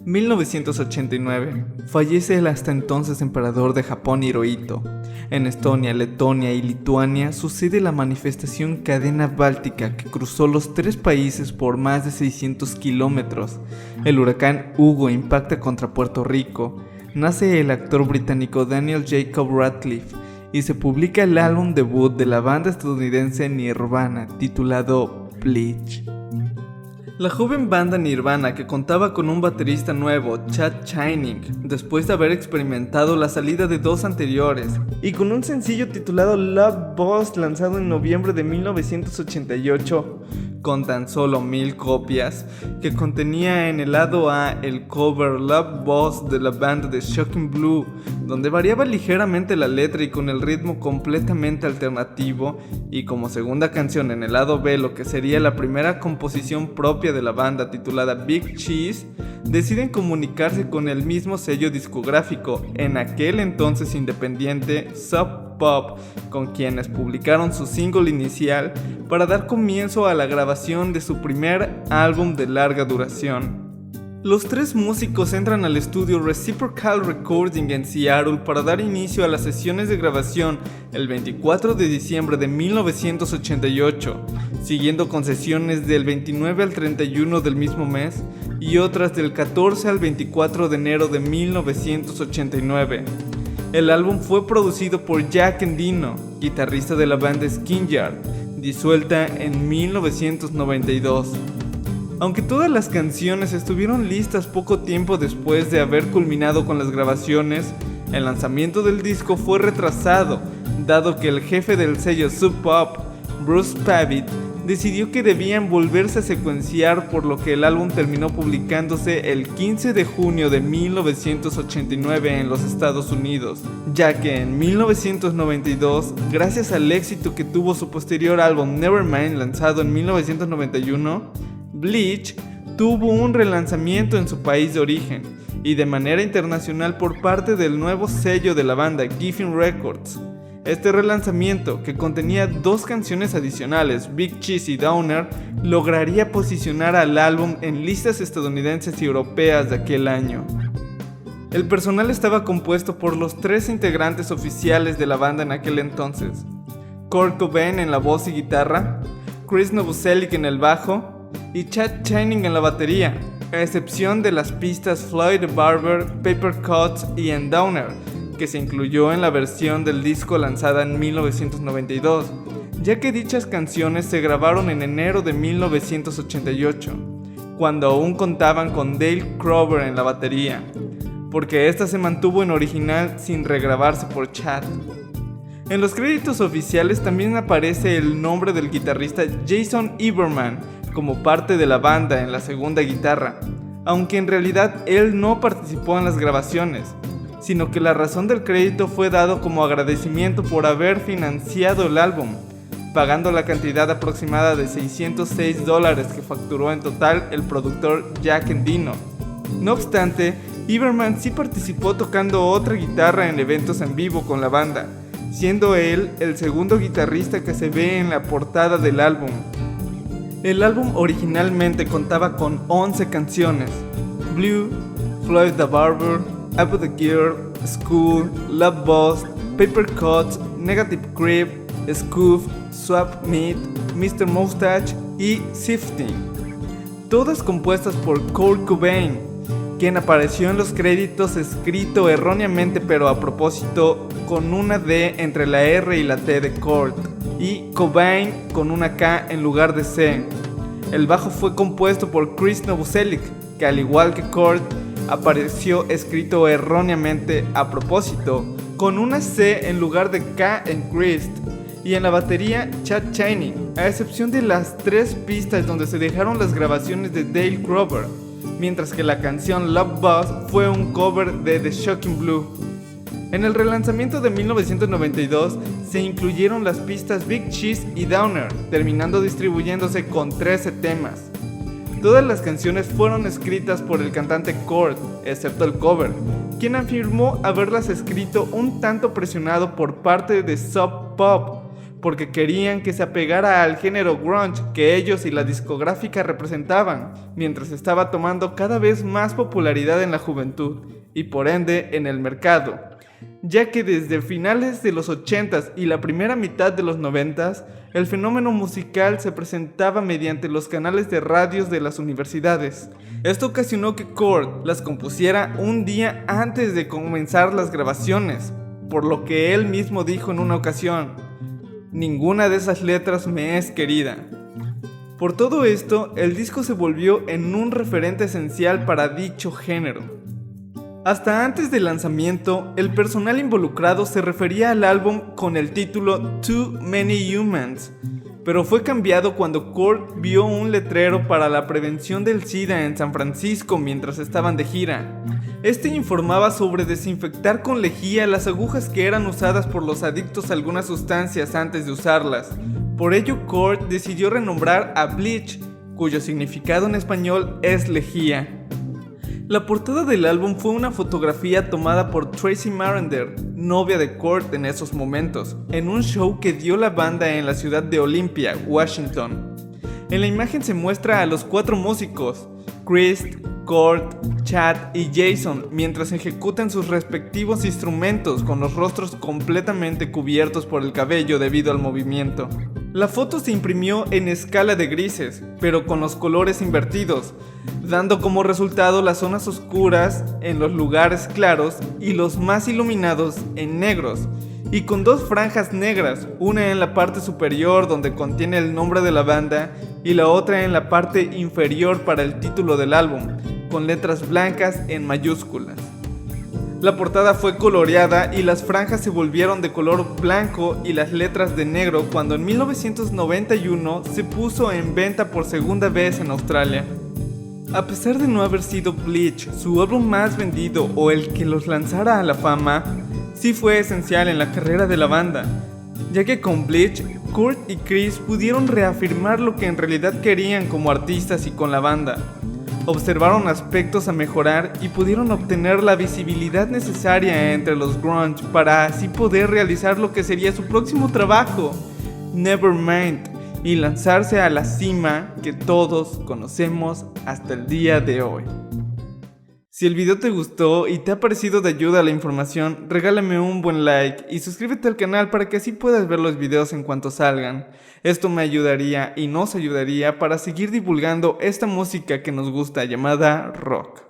En 1989, fallece el hasta entonces emperador de Japón Hirohito. En Estonia, Letonia y Lituania sucede la manifestación Cadena Báltica que cruzó los tres países por más de 600 kilómetros. El huracán Hugo impacta contra Puerto Rico. Nace el actor británico Daniel Jacob Radcliffe y se publica el álbum debut de la banda estadounidense Nirvana titulado Bleach. La joven banda Nirvana, que contaba con un baterista nuevo, Chad Channing, después de haber experimentado la salida de dos anteriores, y con un sencillo titulado Love Boss lanzado en noviembre de 1988, con tan solo 1000 copias, que contenía en el lado A el cover Love Boss de la banda de Shocking Blue, donde variaba ligeramente la letra y con el ritmo completamente alternativo, y como segunda canción en el lado B lo que sería la primera composición propia de la banda titulada Big Cheese, deciden comunicarse con el mismo sello discográfico, en aquel entonces independiente, Sub Pop, con quienes publicaron su single inicial para dar comienzo a la grabación de su primer álbum de larga duración. Los tres músicos entran al estudio Reciprocal Recording en Seattle para dar inicio a las sesiones de grabación el 24 de diciembre de 1988, siguiendo con sesiones del 29 al 31 del mismo mes y otras del 14 al 24 de enero de 1989. El álbum fue producido por Jack Endino, guitarrista de la banda Skin Yard, disuelta en 1992. Aunque todas las canciones estuvieron listas poco tiempo después de haber culminado con las grabaciones, el lanzamiento del disco fue retrasado, dado que el jefe del sello Sub Pop, Bruce Pavitt, decidió que debían volverse a secuenciar, por lo que el álbum terminó publicándose el 15 de junio de 1989 en los Estados Unidos, ya que en 1992, gracias al éxito que tuvo su posterior álbum Nevermind lanzado en 1991, Bleach tuvo un relanzamiento en su país de origen y de manera internacional por parte del nuevo sello de la banda, Geffen Records. Este relanzamiento, que contenía dos canciones adicionales, Big Cheese y Downer, lograría posicionar al álbum en listas estadounidenses y europeas de aquel año. El personal estaba compuesto por los tres integrantes oficiales de la banda en aquel entonces: Kurt Cobain en la voz y guitarra, Chris Novoselic en el bajo y Chad Channing en la batería, a excepción de las pistas Floyd the Barber, Paper Cuts y Downer, que se incluyó en la versión del disco lanzada en 1992, ya que dichas canciones se grabaron en enero de 1988, cuando aún contaban con Dale Crover en la batería, porque esta se mantuvo en original sin regrabarse por Chad. En los créditos oficiales también aparece el nombre del guitarrista Jason Iberman como parte de la banda en la segunda guitarra, aunque en realidad él no participó en las grabaciones, sino que la razón del crédito fue dado como agradecimiento por haber financiado el álbum, pagando la cantidad aproximada de $606 que facturó en total el productor Jack Endino. No obstante, Iberman sí participó tocando otra guitarra en eventos en vivo con la banda, siendo él el segundo guitarrista que se ve en la portada del álbum. El álbum originalmente contaba con 11 canciones: Blue, Floyd the Barber, About the Girl, School, Love Boss, Paper Cuts, Negative Creep, Scoof, Swap Meat, Mr. Moustache y Sifting, todas compuestas por Kurt Cobain, quien apareció en los créditos escrito erróneamente pero a propósito con una D entre la R y la T de Kurt, y Cobain con una K en lugar de C. El bajo fue compuesto por Chris Novoselic, que al igual que Kurt, apareció escrito erróneamente a propósito con una C en lugar de K en Chris, y en la batería Chad Channing, a excepción de las tres pistas donde se dejaron las grabaciones de Dale Crover, mientras que la canción Love Boss fue un cover de The Shocking Blue. En el relanzamiento de 1992 se incluyeron las pistas Big Cheese y Downer, terminando distribuyéndose con 13 temas. Todas las canciones fueron escritas por el cantante Kurt, excepto el cover, quien afirmó haberlas escrito un tanto presionado por parte de Sub Pop, porque querían que se apegara al género grunge que ellos y la discográfica representaban, mientras estaba tomando cada vez más popularidad en la juventud, y por ende en el mercado, ya que desde finales de los 80s y la primera mitad de los 90s, el fenómeno musical se presentaba mediante los canales de radios de las universidades. Esto ocasionó que Kurt las compusiera un día antes de comenzar las grabaciones, por lo que él mismo dijo en una ocasión: "Ninguna de esas letras me es querida". Por todo esto, el disco se volvió en un referente esencial para dicho género. Hasta antes del lanzamiento, el personal involucrado se refería al álbum con el título Too Many Humans, pero fue cambiado cuando Kurt vio un letrero para la prevención del SIDA en San Francisco mientras estaban de gira. Este informaba sobre desinfectar con lejía las agujas que eran usadas por los adictos a algunas sustancias antes de usarlas. Por ello, Kurt decidió renombrar a Bleach, cuyo significado en español es lejía. La portada del álbum fue una fotografía tomada por Tracy Marander, novia de Kurt en esos momentos, en un show que dio la banda en la ciudad de Olympia, Washington. En la imagen se muestra a los 4 músicos, Chris, Kurt, Chad y Jason, mientras ejecutan sus respectivos instrumentos con los rostros completamente cubiertos por el cabello debido al movimiento. La foto se imprimió en escala de grises, pero con los colores invertidos, dando como resultado las zonas oscuras en los lugares claros y los más iluminados en negros, y con 2 franjas negras, una en la parte superior donde contiene el nombre de la banda y la otra en la parte inferior para el título del álbum, con letras blancas en mayúsculas. La portada fue coloreada y las franjas se volvieron de color blanco y las letras de negro cuando en 1991 se puso en venta por segunda vez en Australia. A pesar de no haber sido Bleach su álbum más vendido o el que los lanzara a la fama, sí fue esencial en la carrera de la banda, ya que con Bleach, Kurt y Chris pudieron reafirmar lo que en realidad querían como artistas y con la banda. Observaron aspectos a mejorar y pudieron obtener la visibilidad necesaria entre los grunge para así poder realizar lo que sería su próximo trabajo, Nevermind, y lanzarse a la cima que todos conocemos hasta el día de hoy. Si el video te gustó y te ha parecido de ayuda la información, regálame un buen like y suscríbete al canal para que así puedas ver los videos en cuanto salgan. Esto me ayudaría y nos ayudaría para seguir divulgando esta música que nos gusta llamada rock.